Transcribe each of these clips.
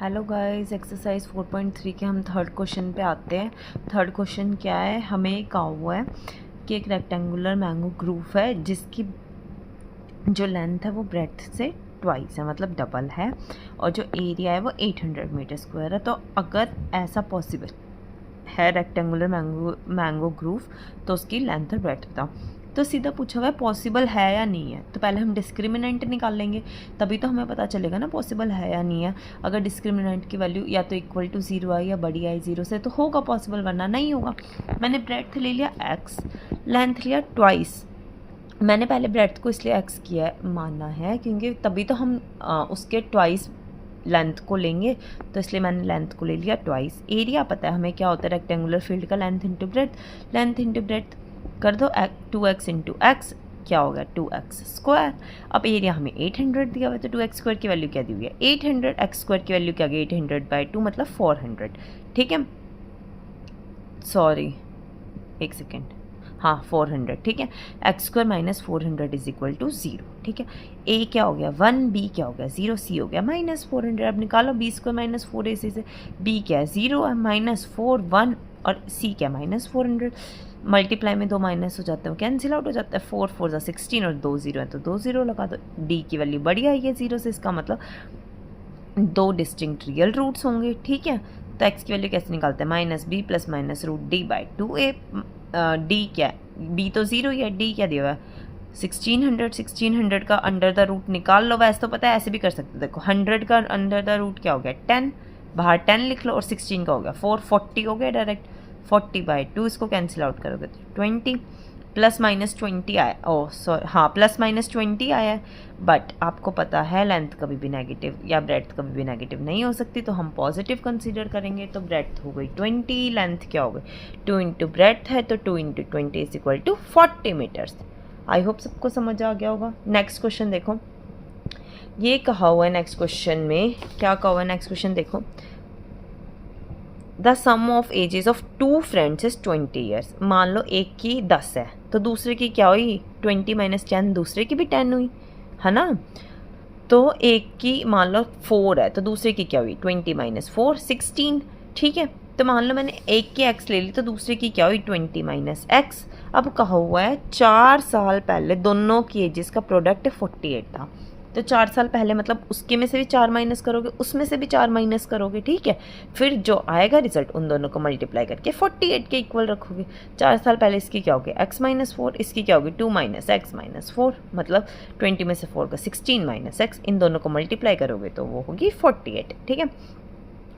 Hello guys, exercise 4.3 के हम third question पे आते हैं। थर्ड क्वेश्चन क्या है, हमें कहा हुआ है कि एक रेक्टेंगुलर मैंगो ग्रूव है जिसकी जो लेंथ है वो ब्रेड्थ से ट्वाइस है, मतलब डबल है, और जो एरिया है वो 800 मीटर स्क्वायर है। तो अगर ऐसा पॉसिबल है रेक्टेंगुलर मैंगो ग्रूव, तो उसकी लेंथ और ब्रेड्थ बताओ। तो सीधा पूछा हुआ है पॉसिबल है या नहीं है, तो पहले हम डिस्क्रिमिनेंट निकाल लेंगे, तभी तो हमें पता चलेगा ना पॉसिबल है या नहीं है। अगर डिस्क्रिमिनेंट की वैल्यू या तो इक्वल टू 0 आई या बड़ी आई 0 से, तो होगा पॉसिबल, वरना नहीं होगा। मैंने ब्रेड्थ ले लिया x, लेंथ लिया ट्वाइस। मैंने पहले ब्रेड्थ को इसलिए x किया माना है क्योंकि तभी तो हम उसके ट्वाइस लेंथ को लेंगे, तो इसलिए मैंने लेंथ को ले लिया ट्वाइस। एरिया पता है हमें क्या होता है रेक्टेंगुलर फील्ड का, length into breadth. Length into breadth कर दो, 2x इंटू एक्स क्या होगा 2x स्क्वायर। अब एरिया हमें 800 दिया हुआ है, तो 2x स्क्वायर की वैल्यू क्या दी हुई है 800, x स्क्वायर की वैल्यू क्या गई 800/2 मतलब 400। ठीक है, सॉरी एक सेकेंड, हाँ 400। ठीक है, x square minus 400 is equal to 0। ठीक है, ए क्या हो गया 1, बी क्या हो गया 0, सी हो गया माइनस 400। अब निकालो बी स्क्वायर माइनस 4ac से, बी क्या है 0 है, माइनस 4 1 और सी क्या माइनस 400। मल्टीप्लाई में दो माइनस हो जाते हैं, कैंसिल आउट हो जाता है, 4 4 16 और 2 0 है तो 2 0 लगा दो। डी की वैल्यू बड़ी आई है 0 से, इसका मतलब दो डिस्टिंक्ट रियल रूट्स होंगे। ठीक है, तो एक्स की वैल्यू कैसे निकालते हैं, minus b plus minus root d by 2a। D क्या है, बी तो 0 ही है, डी क्या दिया हुआ है 1600 का अंडर द रूट निकाल लो। वैसे तो पता है ऐसे भी कर सकते हो, देखो 100 का अंडर द रूट क्या हो गया 10, बाहर 10 लिख लो, और 16 का हो गया 440 हो गया डायरेक्ट। 40/2 इसको कैंसिल आउट करोगे तो 20, प्लस माइनस 20 आया, ओह सॉरी हाँ प्लस माइनस 20 आया है। बट आपको पता है लेंथ कभी भी नेगेटिव या ब्रेड्थ कभी भी नेगेटिव नहीं हो सकती, तो हम पॉजिटिव कंसीडर करेंगे। तो ब्रेड्थ हो गई 20, लेंथ क्या हो गई 2 इंटू ब्रेड्थ है, तो 2 into 20 is equal to 40 metres. I hope सबको समझ आ गया होगा। नेक्स्ट क्वेश्चन देखो, ये कहा हुआ है नेक्स्ट क्वेश्चन में, क्या कहा हुआ है नेक्स्ट क्वेश्चन देखो, the sum of ages of 2 friends is 20 years. मान लो एक की 10 है तो दूसरे की क्या हुई 20 माइनस 10, दूसरे की भी 10 हुई है ना। तो एक की मान लो 4 है तो दूसरे की क्या हुई 20 माइनस 4 16। ठीक है, तो मान लो मैंने एक की x ले ली तो दूसरे की क्या हुई 20 माइनस x। अब कहा हुआ है 4 साल पहले दोनों की एजेस का प्रोडक्ट 48 था, तो 4 साल पहले मतलब उसके में से भी 4 माइनस करोगे, उसमें से भी 4 माइनस करोगे। ठीक है, फिर जो आएगा रिजल्ट उन दोनों को मल्टीप्लाई करके 48 के इक्वल रखोगे। 4 साल पहले इसकी क्या होगी x माइनस 4, इसकी क्या होगी 2 माइनस x माइनस 4, मतलब 20 में से 4 का 16 माइनस x, इन दोनों को मल्टीप्लाई करोगे तो वो होगी 48। ठीक है,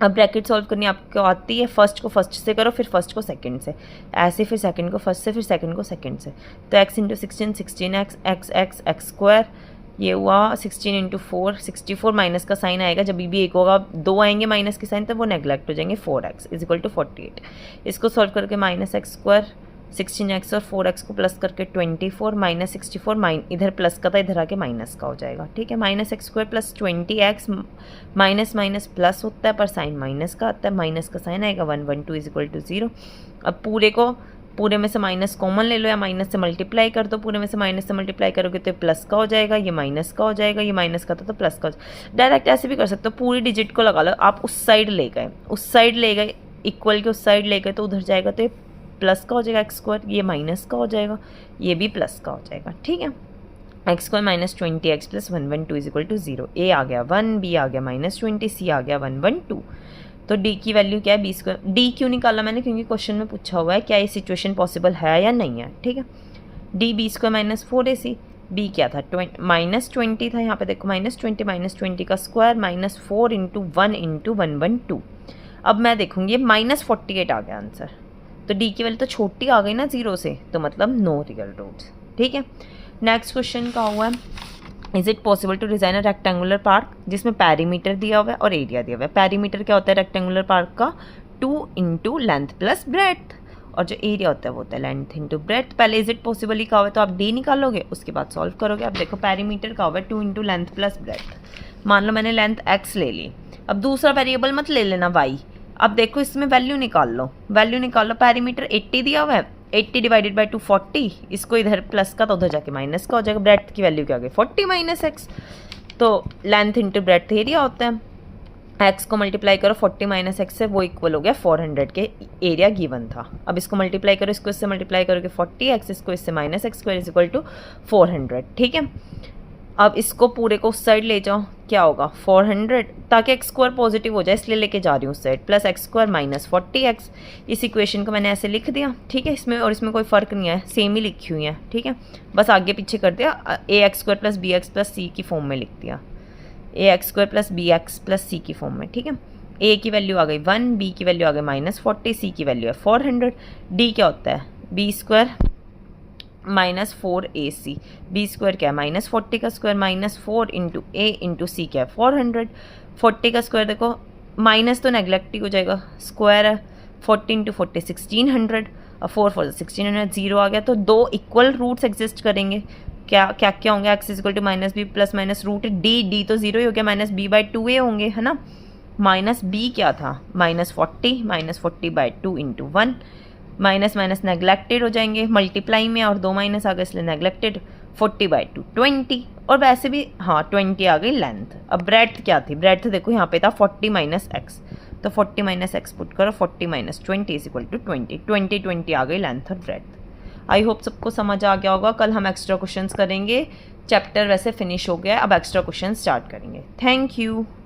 अब ब्रैकेट सॉल्व करनी आपको आती है, फर्स्ट को फर्स्ट से करो, फिर फर्स्ट को सेकंड से, ऐसे फिर सेकंड को फर्स्ट से, फिर सेकंड को सेकंड से। तो x into 16 16x, x square, ये हुआ 16 इंटू 4 64, माइनस का साइन आएगा जब भी एक होगा, दो आएंगे माइनस के साइन तो वो नेग्लेक्ट हो जाएंगे, 4x इज इक्वल टू 48। इसको सॉल्व करके माइनस एक्स स्क्वायर 16x और 4x को प्लस करके 24 माइनस 64, इधर प्लस का था इधर आके माइनस का हो जाएगा। ठीक है, minus x square plus 20x, minus minus plus होता है पर साइन माइनस का आता है, माइनस का साइन आएगा 112 इज इक्वल टू 0। अब पूरे में से माइनस कॉमन ले लो या माइनस से मल्टीप्लाई कर दो, पूरे में से माइनस से मल्टीप्लाई करोगे तो प्लस का हो जाएगा, ये माइनस का हो जाएगा, ये माइनस का था तो प्लस का हो जाएगा। डायरेक्ट ऐसे भी कर सकते हो, पूरी डिजिट को लगा लो, आप उस साइड ले गए इक्वल के उस साइड ले गए तो उधर जाएगा तो ये प्लस का हो जाएगा एक्स स्क्वायर, ये माइनस का हो जाएगा, ये भी प्लस का हो जाएगा। ठीक है, x square minus 20x plus 112 is equal to 0। A आ गया 1, बी आ गया माइनस 20, सी आ गया 112। तो डी की वैल्यू क्या है बी स्क्वायर। डी क्यों निकाला मैंने, क्योंकि क्वेश्चन में पूछा हुआ है क्या ये सिचुएशन पॉसिबल है या नहीं है। ठीक है, d b square minus 4ac, b क्या था माइनस 20 था, यहाँ पे देखो माइनस 20 का स्क्वायर माइनस 4 इंटू 1 इंटू 112। अब मैं देखूंगी माइनस 48 आ गया आंसर, तो डी की वैल्यू तो छोटी आ गई ना 0 से, तो मतलब नो रियल रूट्स। ठीक है, नेक्स्ट क्वेश्चन का हुआ है, is it possible to design a rectangular park जिसमें पैरीमीटर दिया हुआ है और एरिया दिया हुआ है। पैरीमीटर क्या होता है रेक्टेंगुलर पार्क का 2 इंटू लेंथ प्लस ब्रेड्थ, और जो एरिया होता है वो होता है लेंथ इंटू ब्रेड्थ। पहले इज इट पॉसिबल ही कहा हुआ है तो आप डी निकालोगे, उसके बाद सॉल्व करोगे। अब देखो पैरीमीटर का हुआ है 2 इंटू लेंथ प्लस ब्रेड्थ, मान लो मैंने लेंथ x ले ली, अब दूसरा वेरिएबल मत ले लेना y। अब देखो इसमें वैल्यू निकाल लो, पैरीमीटर 80 दिया हुआ है, 80 डिवाइडेड बाई 2 40, इसको इधर प्लस का तो उधर जाके माइनस का हो जाएगा। ब्रेड्थ की वैल्यू क्या हो गई 40 माइनस एक्स, तो लेंथ इंटू ब्रेड्थ एरिया होता है, एक्स को मल्टीप्लाई करो 40 माइनस एक्स से, वो इक्वल हो गया 400 के एरिया गिवन था। अब इसको मल्टीप्लाई करो, इसको इससे मल्टीप्लाई करोगे 40 एक्स, इसको इससे minus x square is equal to 400। ठीक है, अब इसको पूरे को उस साइड ले जाओ, क्या होगा 400, ताकि एक्स स्क्वायर पॉजिटिव हो जाए इसलिए लेके जा रही हूँ उस side, plus x square minus 40x। इस इक्वेशन को मैंने ऐसे लिख दिया। ठीक है, इसमें और इसमें कोई फ़र्क नहीं है, सेम ही लिखी हुई है। ठीक है, बस आगे पीछे कर दिया, a x square plus b x plus c की फॉर्म में लिख दिया, a x square plus b x plus c की फॉर्म में। ठीक है, ए की वैल्यू आ गई 1, बी की वैल्यू आ गई -40, सी की वैल्यू है 400, डी क्या होता है b square minus 4ac, b square क्या है -40 का square -4 into a into c क्या है 400। 40 का स्क्वायर देखो, माइनस तो नेग्लेक्ट ही हो जाएगा, स्क्वायर है 40 इंटू 40 1600, और 4 4 1600, जीरो आ गया। तो दो इक्वल रूट्स एग्जिस्ट करेंगे, क्या क्या क्या होंगे, x equal to minus b plus minus root d, d तो जीरो ही हो गया, -b/2a होंगे, है ना। माइनस बी क्या था -40/2 इंटू 1, माइनस माइनस नेग्लेक्टेड हो जाएंगे मल्टीप्लाई में, और 2 माइनस आ गए इसलिए नेग्लेक्टेड, 40/2 20, और वैसे भी हाँ 20 आ गई लेंथ। अब ब्रेड्थ क्या थी, ब्रेड्थ देखो यहाँ पे था 40 माइनस एक्स, तो 40 माइनस एक्स पुट करो, 40 माइनस 20 इज इक्वल टू 20 आ गई लेंथ और ब्रेड्थ। आई होप सबको समझ आ गया होगा। कल हम एक्स्ट्रा क्वेश्चंस करेंगे, चैप्टर वैसे फिनिश हो गया, अब एक्स्ट्रा क्वेश्चन स्टार्ट करेंगे। Thank you.